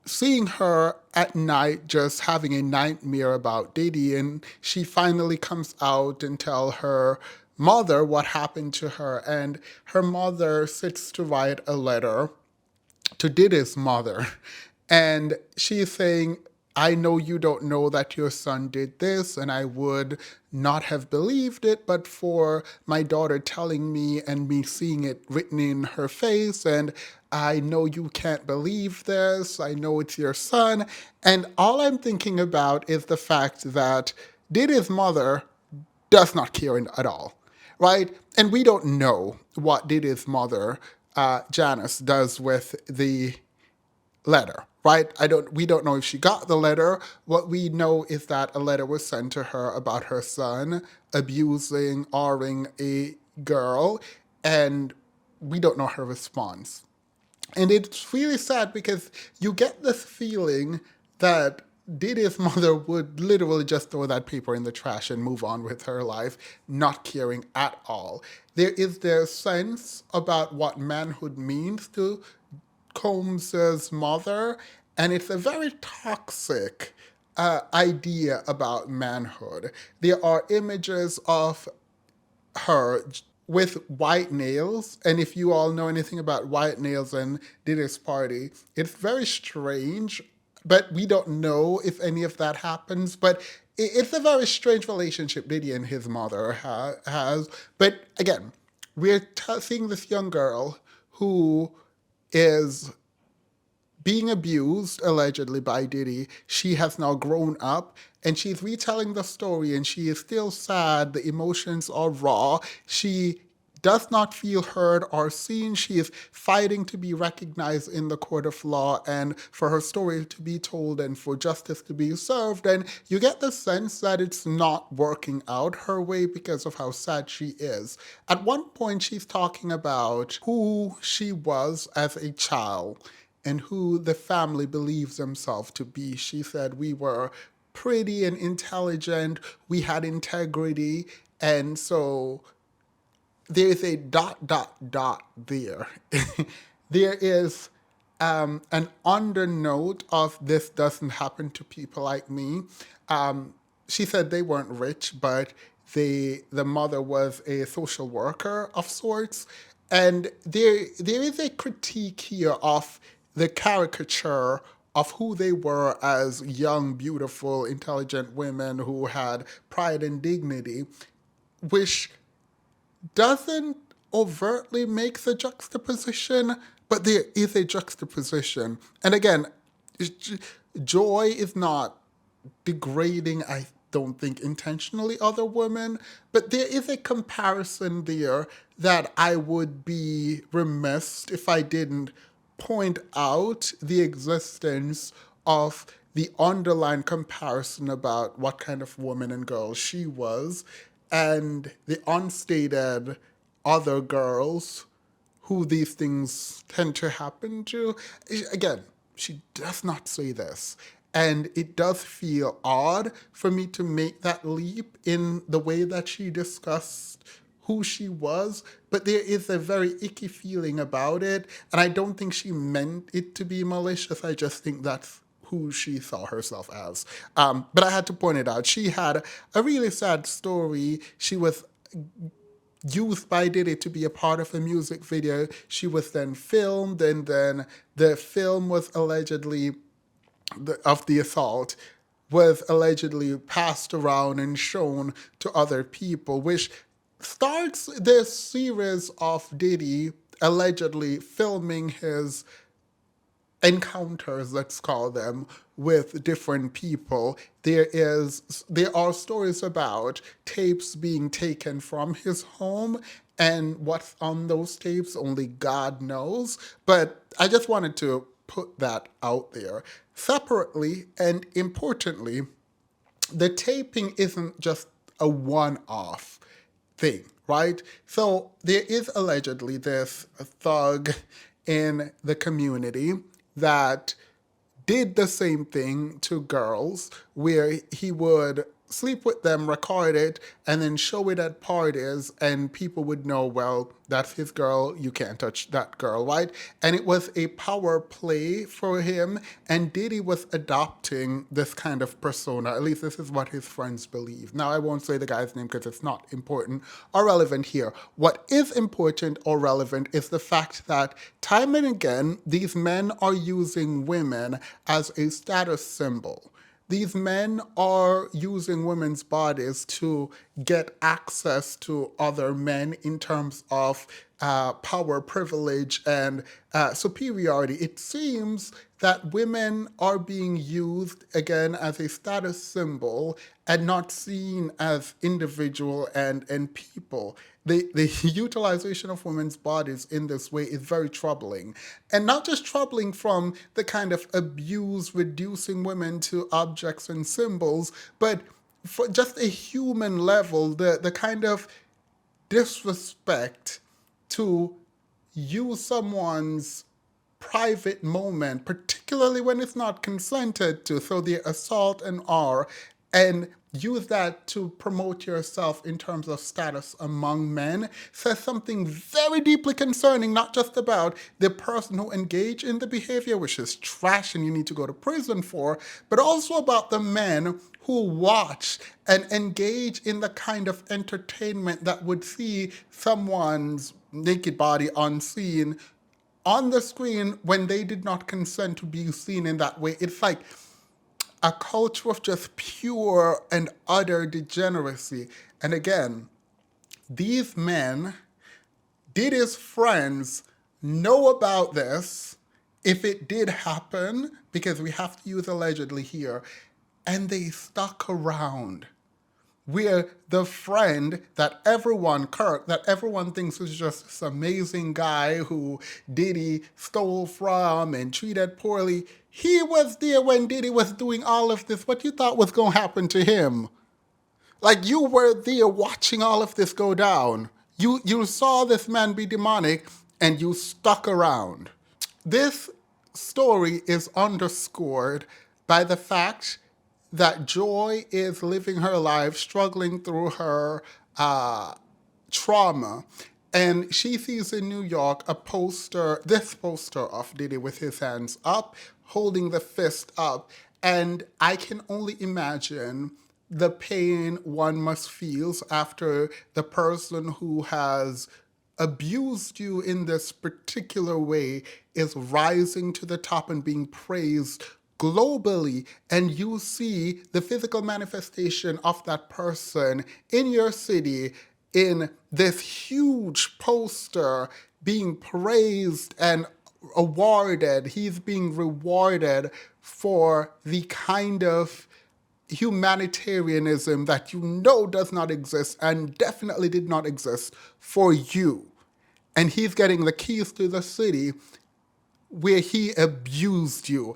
seeing her at night just having a nightmare about Diddy, and she finally comes out and tell her mother what happened to her, and her mother sits to write a letter to Diddy's mother. And she's saying, I know you don't know that your son did this, and I would not have believed it, but for my daughter telling me and me seeing it written in her face, and I know you can't believe this, I know it's your son. And all I'm thinking about is the fact that Diddy's mother does not care at all, right? And we don't know what Diddy's mother, Janice, does with the letter, right? We don't know if she got the letter. What we know is that a letter was sent to her about her son abusing, R-ing a girl, and we don't know her response. And it's really sad because you get this feeling that Diddy's mother would literally just throw that paper in the trash and move on with her life, not caring at all. There is this sense about what manhood means to Combs's mother, and it's a very toxic idea about manhood. There are images of her with white nails, and if you all know anything about white nails and Diddy's party, it's very strange but we don't know if any of that happens. But it's a very strange relationship Diddy and his mother has. But again, we're seeing this young girl who is being abused allegedly by Diddy. She has now grown up and she's retelling the story and she is still sad. The emotions are raw. She does not feel heard or seen. She is fighting to be recognized in the court of law and for her story to be told and for justice to be served. And you get the sense that it's not working out her way because of how sad she is. At one point, she's talking about who she was as a child and who the family believes themselves to be. She said we were pretty and intelligent, we had integrity, and so there is a dot dot dot there. There is an undernote of this doesn't happen to people like me. She said they weren't rich, but the mother was a social worker of sorts, and there is a critique here of the caricature of who they were as young, beautiful, intelligent women who had pride and dignity, which doesn't overtly make the juxtaposition, but there is a juxtaposition. And again, joy is not degrading, I don't think, intentionally other women, but there is a comparison there that I would be remiss if I didn't point out the existence of the underlying comparison about what kind of woman and girl she was and the unstated other girls who these things tend to happen to. Again, she does not say this. And it does feel odd for me to make that leap in the way that she discussed who she was, but there is a very icky feeling about it. And I don't think she meant it to be malicious. I just think that's who she saw herself as. But I had to point it out. She had a really sad story. She was used by Diddy to be a part of a music video. She was then filmed, and then the film was allegedly of the assault was allegedly passed around and shown to other people, which starts this series of Diddy allegedly filming his encounters, let's call them, with different people. There are stories about tapes being taken from his home, and what's on those tapes only God knows. But I just wanted to put that out there. Separately and importantly, the taping isn't just a one-off thing, right? So there is allegedly this thug in the community that did the same thing to girls where he would sleep with them, record it, and then show it at parties, and people would know, well, that's his girl, you can't touch that girl, right? And it was a power play for him, and Diddy was adopting this kind of persona. At least this is what his friends believe. Now, I won't say the guy's name because it's not important or relevant here. What is important or relevant is the fact that time and again, these men are using women as a status symbol. These men are using women's bodies to get access to other men in terms of power, privilege, and superiority. It seems that women are being used again as a status symbol and not seen as individual and people. The utilization of women's bodies in this way is very troubling. And not just troubling from the kind of abuse reducing women to objects and symbols, but for just a human level, the kind of disrespect to use someone's private moment, particularly when it's not consented to, so the assault and R, and use that to promote yourself in terms of status among men, says something very deeply concerning, not just about the person who engaged in the behavior, which is trash and you need to go to prison for, but also about the men who watch and engage in the kind of entertainment that would see someone's naked body unseen on the screen when they did not consent to be seen in that way. It's like a culture of just pure and utter degeneracy. And again, these men, did his friends know about this if it did happen? Because we have to use allegedly here. And they stuck around where the friend that everyone, Kirk, that everyone thinks is just this amazing guy who Diddy stole from and treated poorly, he was there when Diddy was doing all of this. What you thought was going to happen to him? Like you were there watching all of this go down. You saw this man be demonic and you stuck around. This story is underscored by the fact that Joy is living her life struggling through her trauma. And she sees in New York a poster, this poster of Diddy with his hands up, holding the fist up. And I can only imagine the pain one must feel after the person who has abused you in this particular way is rising to the top and being praised globally, and you see the physical manifestation of that person in your city in this huge poster being praised and awarded. He's being rewarded for the kind of humanitarianism that you know does not exist and definitely did not exist for you. And he's getting the keys to the city where he abused you.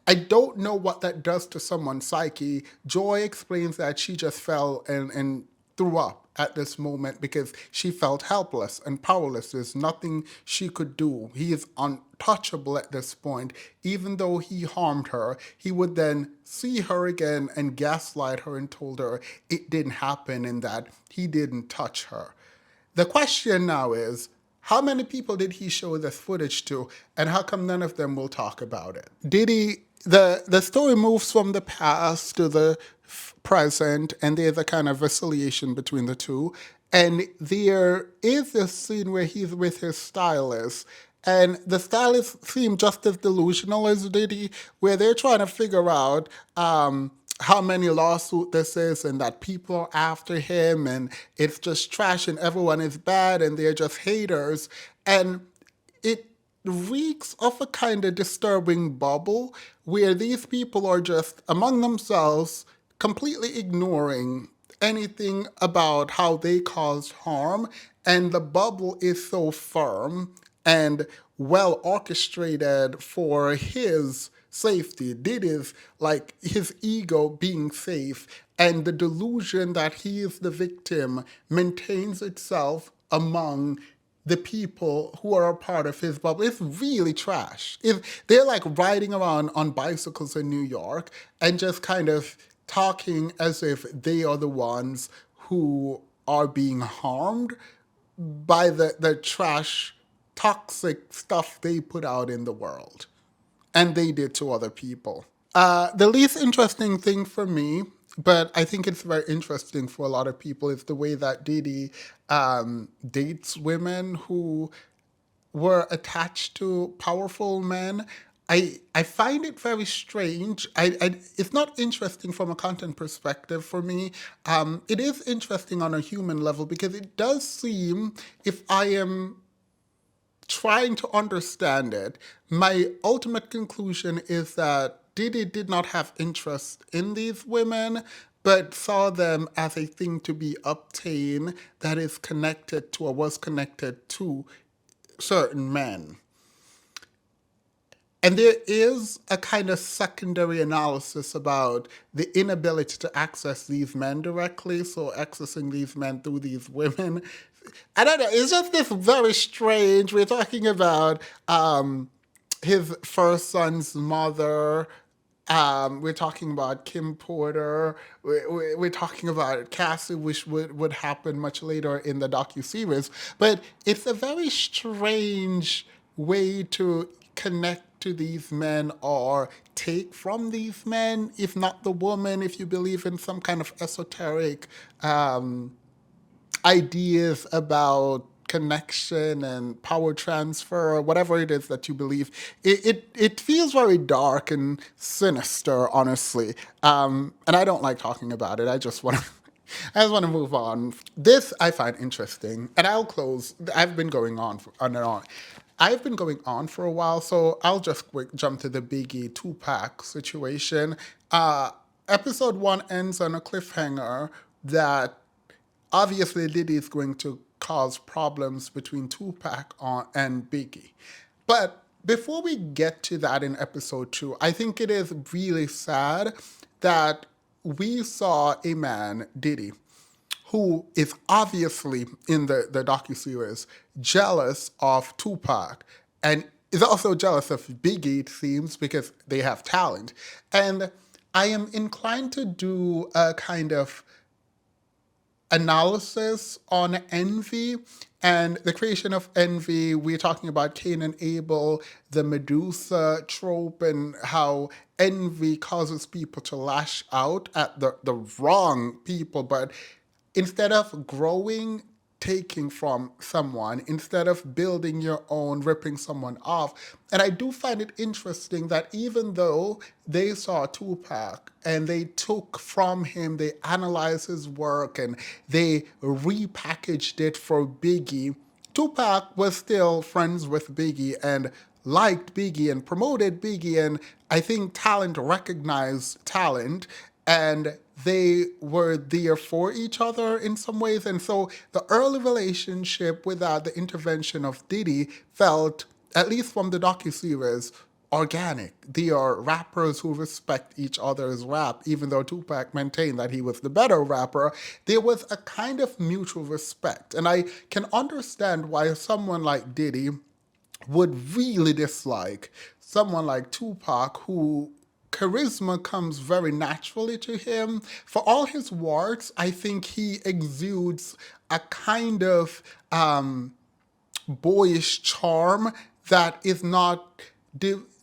I don't know what that does to someone's psyche. Joy explains that she just fell and threw up at this moment because she felt helpless and powerless. There's nothing she could do. He is untouchable at this point. Even though he harmed her, he would then see her again and gaslight her and told her it didn't happen and that he didn't touch her. The question now is, how many people did he show this footage to, and how come none of them will talk about it? Diddy, the story moves from the past to the present, and there's a kind of reconciliation between the two. And there is this scene where he's with his stylist, and the stylists seem just as delusional as Diddy, where they're trying to figure out how many lawsuit this is and that people are after him and it's just trash and everyone is bad and they're just haters. And it reeks of a kind of disturbing bubble where these people are just among themselves completely ignoring anything about how they caused harm, and the bubble is so firm and well orchestrated for his safety. Diddy's like his ego being safe, and the delusion that he is the victim maintains itself among the people who are a part of his bubble. It's really trash. They're like riding around on bicycles in New York and just kind of talking as if they are the ones who are being harmed by the trash, toxic stuff they put out in the world. And they did to other people. The least interesting thing for me, but I think it's very interesting for a lot of people, is the way that Diddy dates women who were attached to powerful men. I find it very strange. It's not interesting from a content perspective for me. It is interesting on a human level because it does seem, if I am trying to understand it, my ultimate conclusion is that Diddy did not have interest in these women, but saw them as a thing to be obtained that is connected to or was connected to certain men. And there is a kind of secondary analysis about the inability to access these men directly, so accessing these men through these women. I don't know, it's just this very strange. We're talking about his first son's mother. We're talking about Kim Porter. We're talking about Cassie, which would happen much later in the docuseries. But it's a very strange way to connect to these men or take from these men, if not the woman, if you believe in some kind of esoteric ideas about connection and power transfer, or whatever it is that you believe, it feels very dark and sinister, honestly. And I don't like talking about it. I just want to. I just want to move on. This I find interesting, and I'll close. I've been going on and on. I've been going on for a while, so I'll just quick jump to the Biggie Tupac situation. Episode one ends on a cliffhanger that obviously Diddy is going to cause problems between Tupac and Biggie. But before we get to that in episode two, I think it is really sad that we saw a man, Diddy, who is obviously in the docuseries jealous of Tupac and is also jealous of Biggie, it seems, because they have talent. And I am inclined to do a kind of analysis on envy and the creation of envy. We're talking about Cain and Abel, the Medusa trope, and how envy causes people to lash out at the wrong people. But instead of growing, taking from someone, instead of building your own, ripping someone off. And I do find it interesting that even though they saw Tupac and they took from him, they analyzed his work and they repackaged it for Biggie, Tupac was still friends with Biggie and liked Biggie and promoted Biggie. And I think talent recognized talent and they were there for each other in some ways. And so the early relationship without the intervention of Diddy felt, at least from the docuseries, organic. They are rappers who respect each other's rap, even though Tupac maintained that he was the better rapper. There was a kind of mutual respect. And I can understand why someone like Diddy would really dislike someone like Tupac, who charisma comes very naturally to him. For all his warts, I think he exudes a kind of boyish charm that is not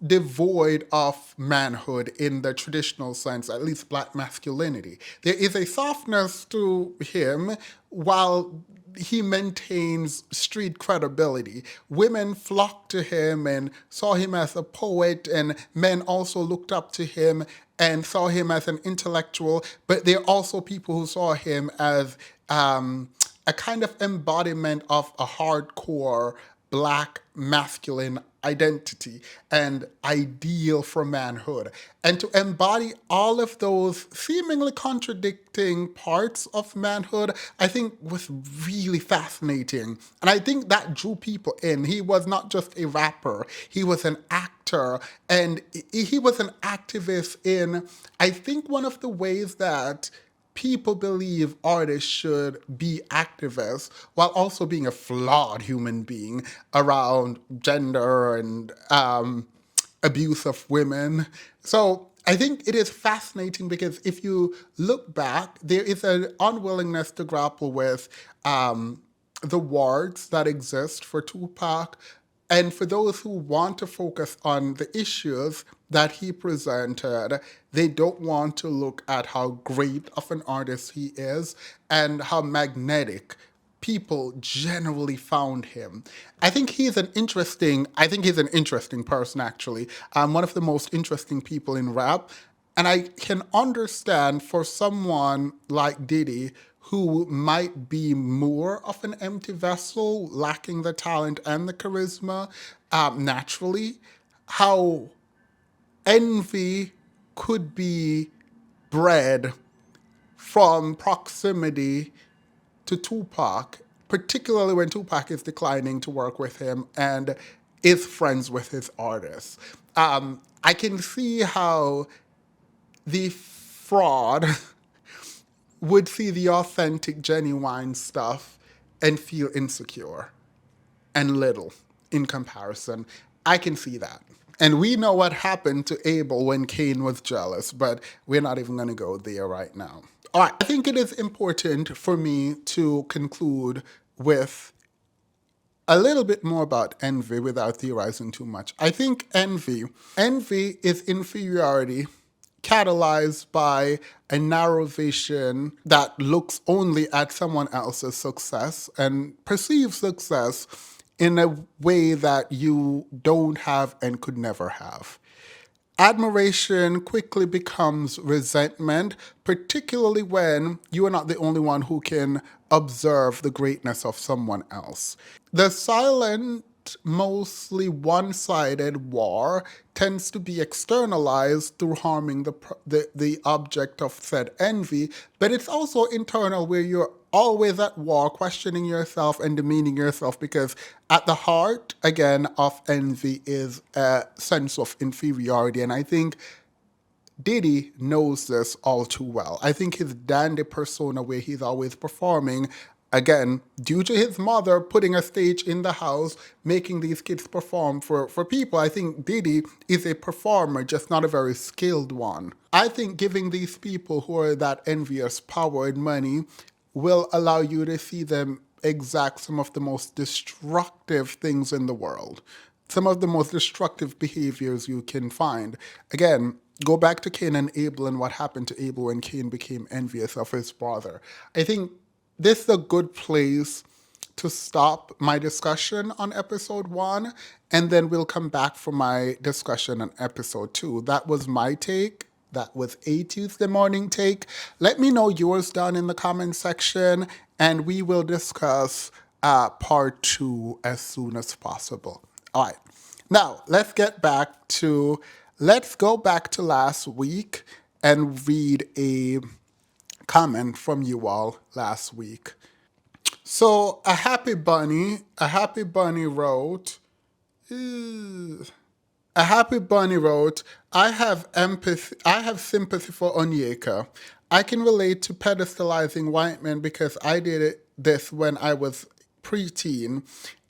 devoid of manhood in the traditional sense, at least black masculinity. There is a softness to him while he maintains street credibility. Women flocked to him and saw him as a poet, and men also looked up to him and saw him as an intellectual, but there are also people who saw him as a kind of embodiment of a hardcore black masculine identity and ideal for manhood. And to embody all of those seemingly contradicting parts of manhood, I think was really fascinating. And I think that drew people in. He was not just a rapper, he was an actor, and he was an activist in, I think, one of the ways that people believe artists should be activists while also being a flawed human being around gender and abuse of women. So I think it is fascinating because if you look back, there is an unwillingness to grapple with the wards that exist for Tupac. And for those who want to focus on the issues that he presented, they don't want to look at how great of an artist he is and how magnetic people generally found him. I think he's an interesting person, actually. One of the most interesting people in rap. And I can understand for someone like Diddy who might be more of an empty vessel, lacking the talent and the charisma naturally, how envy could be bred from proximity to Tupac, particularly when Tupac is declining to work with him and is friends with his artists. I can see how the fraud would see the authentic, genuine stuff and feel insecure and little in comparison. I can see that. And we know what happened to Abel when Cain was jealous, but we're not even going to go there right now. All right, I think it is important for me to conclude with a little bit more about envy without theorizing too much. I think envy is inferiority catalyzed by a narrow vision that looks only at someone else's success and perceives success in a way that you don't have and could never have. Admiration quickly becomes resentment, particularly when you are not the only one who can observe the greatness of someone else. The silent, mostly one sided war tends to be externalized through harming the object of said envy, but it's also internal where you're always at war, questioning yourself and demeaning yourself because at the heart, again, of envy is a sense of inferiority. And I think Diddy knows this all too well. I think his dandy persona, where he's always performing, again, due to his mother putting a stage in the house, making these kids perform for people, I think Diddy is a performer, just not a very skilled one. I think giving these people who are that envious power and money will allow you to see them exact some of the most destructive things in the world, some of the most destructive behaviors you can find. Again, go back to Cain and Abel and what happened to Abel when Cain became envious of his brother. I think this is a good place to stop my discussion on episode 1, and then we'll come back for my discussion on episode 2. That was my take. That was a Tuesday morning take. Let me know yours down in the comment section, and we will discuss part 2 as soon as possible. All right. Now, let's go back to last week and read a comment from you all last week. So a happy bunny wrote, I have sympathy for Onyeka. I can relate to pedestalizing white men because I did this when I was preteen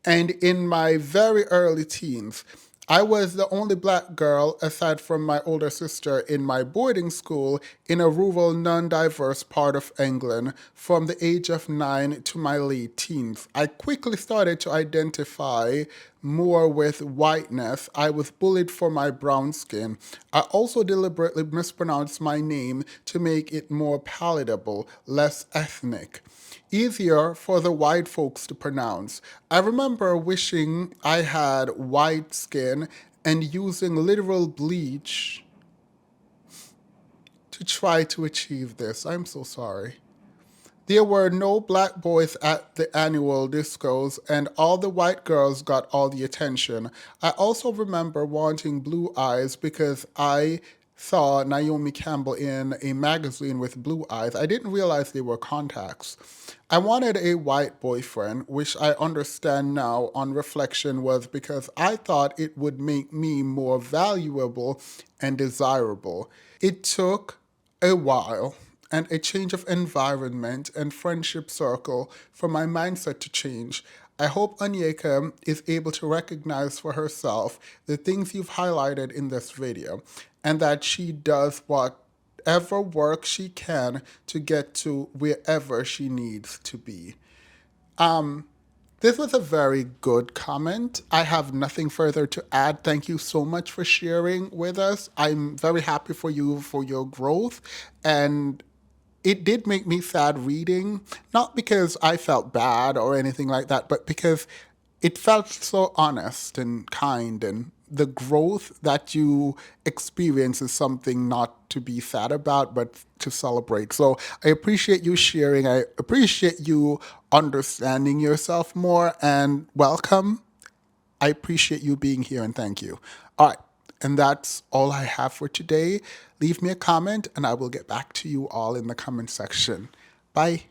and in my very early teens. I was the only black girl, aside from my older sister, in my boarding school in a rural, non-diverse part of England from the age of 9 to my late teens. I quickly started to identify more with whiteness. I was bullied for my brown skin. I also deliberately mispronounced my name to make it more palatable, less ethnic, easier for the white folks to pronounce. I remember wishing I had white skin and using literal bleach to try to achieve this. I'm so sorry. There were no black boys at the annual discos, and all the white girls got all the attention. I also remember wanting blue eyes because I saw Naomi Campbell in a magazine with blue eyes. I didn't realize they were contacts. I wanted a white boyfriend, which I understand now on reflection was because I thought it would make me more valuable and desirable. It took a while and a change of environment and friendship circle for my mindset to change. I hope Onyeka is able to recognize for herself the things you've highlighted in this video and that she does whatever work she can to get to wherever she needs to be. This was a very good comment. I have nothing further to add. Thank you so much for sharing with us. I'm very happy for you for your growth. And it did make me sad reading, not because I felt bad or anything like that, but because it felt so honest and kind, and the growth that you experience is something not to be sad about, but to celebrate. So I appreciate you sharing. I appreciate you understanding yourself more, and welcome. I appreciate you being here, and thank you. All right. And that's all I have for today. Leave me a comment and I will get back to you all in the comment section. Bye.